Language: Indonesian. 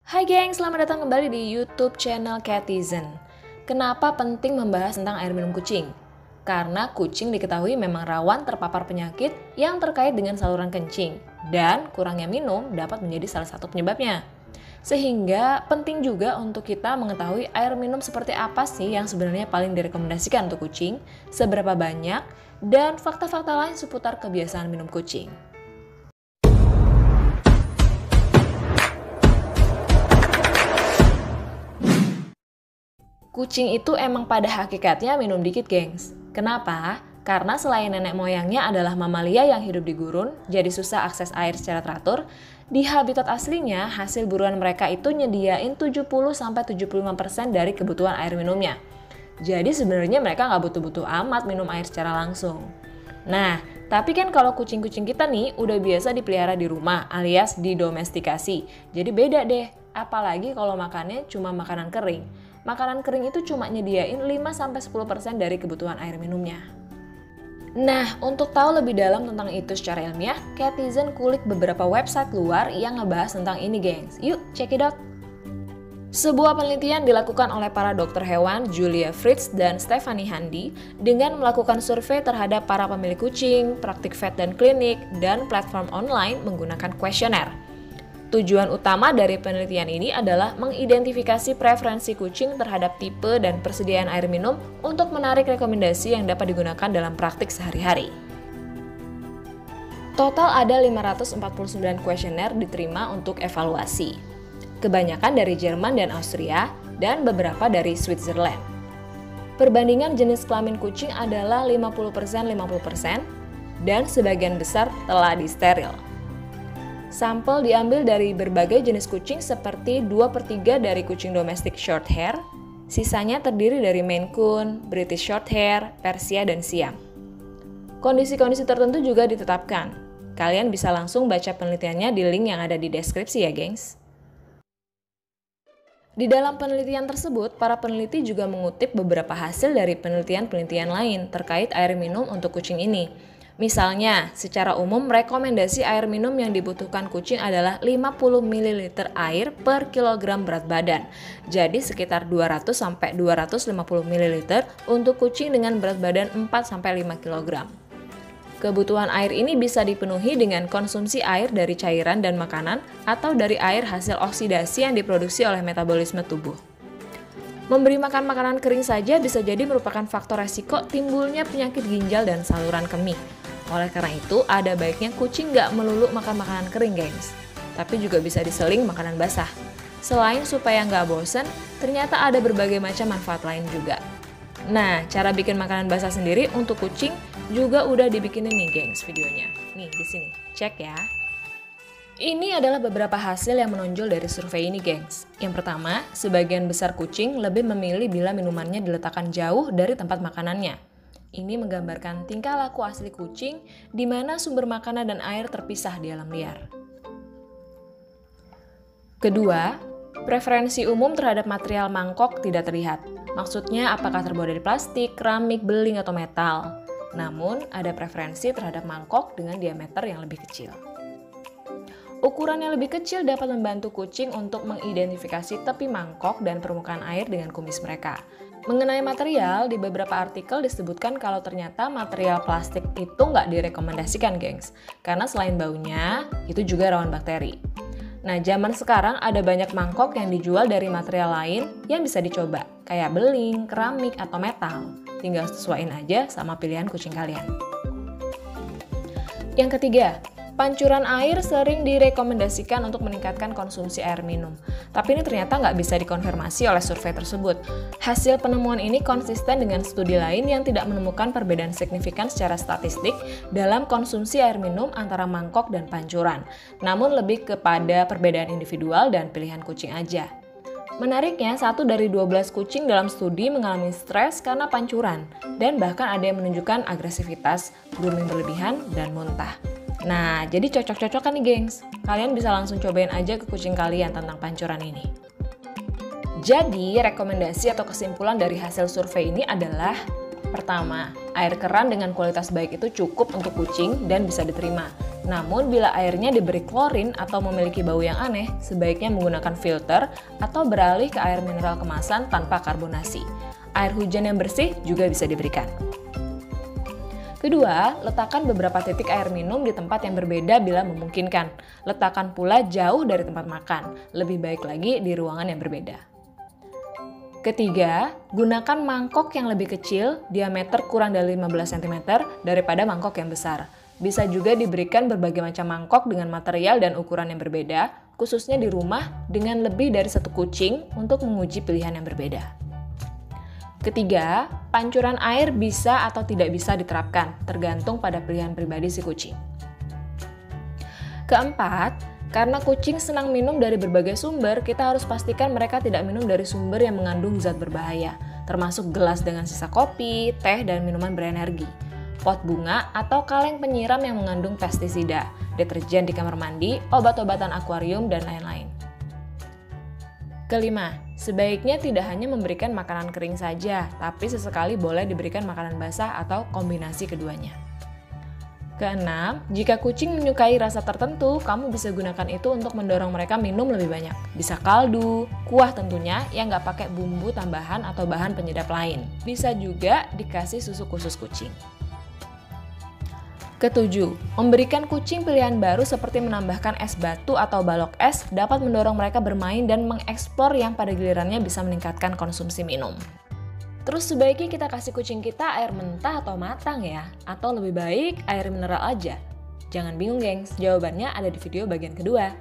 Hai geng, selamat datang kembali di YouTube channel Catizen. Kenapa penting membahas tentang air minum kucing? Karena kucing diketahui memang rawan terpapar penyakit yang terkait dengan saluran kencing, dan kurangnya minum dapat menjadi salah satu penyebabnya. Sehingga penting juga untuk kita mengetahui air minum seperti apa sih yang sebenarnya paling direkomendasikan untuk kucing, seberapa banyak, dan fakta-fakta lain seputar kebiasaan minum kucing. Kucing itu emang pada hakikatnya minum dikit, gengs. Kenapa? Karena selain nenek moyangnya adalah mamalia yang hidup di gurun, jadi susah akses air secara teratur, di habitat aslinya hasil buruan mereka itu nyediain 70-75% dari kebutuhan air minumnya. Jadi sebenarnya mereka nggak butuh-butuh amat minum air secara langsung. Nah, tapi kan kalau kucing-kucing kita nih udah biasa dipelihara di rumah alias didomestikasi. Jadi beda deh, apalagi kalau makannya cuma makanan kering. Makanan kering itu cuma nyediain 5-10% dari kebutuhan air minumnya. Nah, untuk tahu lebih dalam tentang itu secara ilmiah, Catizen kulik beberapa website luar yang ngebahas tentang ini, gengs. Yuk, check it out! Sebuah penelitian dilakukan oleh para dokter hewan Julia Fritz dan Stephanie Handy dengan melakukan survei terhadap para pemilik kucing, praktik vet dan klinik, dan platform online menggunakan kuesioner. Tujuan utama dari penelitian ini adalah mengidentifikasi preferensi kucing terhadap tipe dan persediaan air minum untuk menarik rekomendasi yang dapat digunakan dalam praktik sehari-hari. Total ada 549 kuesioner diterima untuk evaluasi. Kebanyakan dari Jerman dan Austria, dan beberapa dari Switzerland. Perbandingan jenis kelamin kucing adalah 50%-50%, dan sebagian besar telah disteril. Sampel diambil dari berbagai jenis kucing seperti 2/3 dari kucing domestik Shorthair, sisanya terdiri dari Maine Coon, British Shorthair, Persia, dan Siam. Kondisi-kondisi tertentu juga ditetapkan. Kalian bisa langsung baca penelitiannya di link yang ada di deskripsi ya, gengs. Di dalam penelitian tersebut, para peneliti juga mengutip beberapa hasil dari penelitian-penelitian lain terkait air minum untuk kucing ini. Misalnya, secara umum rekomendasi air minum yang dibutuhkan kucing adalah 50 ml air per kilogram berat badan. Jadi sekitar 200-250 ml untuk kucing dengan berat badan 4-5 kg. Kebutuhan air ini bisa dipenuhi dengan konsumsi air dari cairan dan makanan atau dari air hasil oksidasi yang diproduksi oleh metabolisme tubuh. Memberi makan makanan kering saja bisa jadi merupakan faktor resiko timbulnya penyakit ginjal dan saluran kemih. Oleh karena itu, ada baiknya kucing nggak melulu makan makanan kering, gengs. Tapi juga bisa diseling makanan basah. Selain supaya nggak bosen, ternyata ada berbagai macam manfaat lain juga. Nah, cara bikin makanan basah sendiri untuk kucing juga udah dibikinin nih, gengs, videonya. Nih, di sini. Cek ya. Ini adalah beberapa hasil yang menonjol dari survei ini, gengs. Yang pertama, sebagian besar kucing lebih memilih bila minumannya diletakkan jauh dari tempat makanannya. Ini menggambarkan tingkah laku asli kucing di mana sumber makanan dan air terpisah di alam liar. Kedua, preferensi umum terhadap material mangkok tidak terlihat. Maksudnya apakah terbuat dari plastik, keramik, beling, atau metal. Namun, ada preferensi terhadap mangkok dengan diameter yang lebih kecil. Ukuran yang lebih kecil dapat membantu kucing untuk mengidentifikasi tepi mangkok dan permukaan air dengan kumis mereka. Mengenai material, di beberapa artikel disebutkan kalau ternyata material plastik itu nggak direkomendasikan, gengs. Karena selain baunya, itu juga rawan bakteri. Nah, zaman sekarang ada banyak mangkok yang dijual dari material lain yang bisa dicoba, kayak beling, keramik, atau metal. Tinggal sesuaiin aja sama pilihan kucing kalian. Yang ketiga, pancuran air sering direkomendasikan untuk meningkatkan konsumsi air minum. Tapi ini ternyata nggak bisa dikonfirmasi oleh survei tersebut. Hasil penemuan ini konsisten dengan studi lain yang tidak menemukan perbedaan signifikan secara statistik dalam konsumsi air minum antara mangkok dan pancuran. Namun lebih kepada perbedaan individual dan pilihan kucing aja. Menariknya, 1 dari 12 kucing dalam studi mengalami stres karena pancuran. Dan bahkan ada yang menunjukkan agresivitas, grooming berlebihan, dan muntah. Nah, jadi cocok-cocokan nih, gengs. Kalian bisa langsung cobain aja ke kucing kalian tentang pancuran ini. Jadi, rekomendasi atau kesimpulan dari hasil survei ini adalah: pertama, air keran dengan kualitas baik itu cukup untuk kucing dan bisa diterima. Namun bila airnya diberi klorin atau memiliki bau yang aneh, sebaiknya menggunakan filter atau beralih ke air mineral kemasan tanpa karbonasi. Air hujan yang bersih juga bisa diberikan. Kedua, letakkan beberapa titik air minum di tempat yang berbeda bila memungkinkan. Letakkan pula jauh dari tempat makan, lebih baik lagi di ruangan yang berbeda. Ketiga, gunakan mangkok yang lebih kecil, diameter kurang dari 15 cm daripada mangkok yang besar. Bisa juga diberikan berbagai macam mangkok dengan material dan ukuran yang berbeda, khususnya di rumah dengan lebih dari satu kucing untuk menguji pilihan yang berbeda. Ketiga, pancuran air bisa atau tidak bisa diterapkan, tergantung pada pilihan pribadi si kucing. Keempat, karena kucing senang minum dari berbagai sumber, kita harus pastikan mereka tidak minum dari sumber yang mengandung zat berbahaya, termasuk gelas dengan sisa kopi, teh, dan minuman berenergi, pot bunga, atau kaleng penyiram yang mengandung pestisida, deterjen di kamar mandi, obat-obatan akuarium, dan lain-lain. Kelima, sebaiknya tidak hanya memberikan makanan kering saja, tapi sesekali boleh diberikan makanan basah atau kombinasi keduanya. Keenam, jika kucing menyukai rasa tertentu, kamu bisa gunakan itu untuk mendorong mereka minum lebih banyak. Bisa kaldu, kuah tentunya yang nggak pakai bumbu tambahan atau bahan penyedap lain. Bisa juga dikasih susu khusus kucing. Ketujuh, memberikan kucing pilihan baru seperti menambahkan es batu atau balok es dapat mendorong mereka bermain dan mengeksplor yang pada gilirannya bisa meningkatkan konsumsi minum. Terus sebaiknya kita kasih kucing kita air mentah atau matang ya? Atau lebih baik air mineral aja? Jangan bingung gengs, jawabannya ada di video bagian kedua.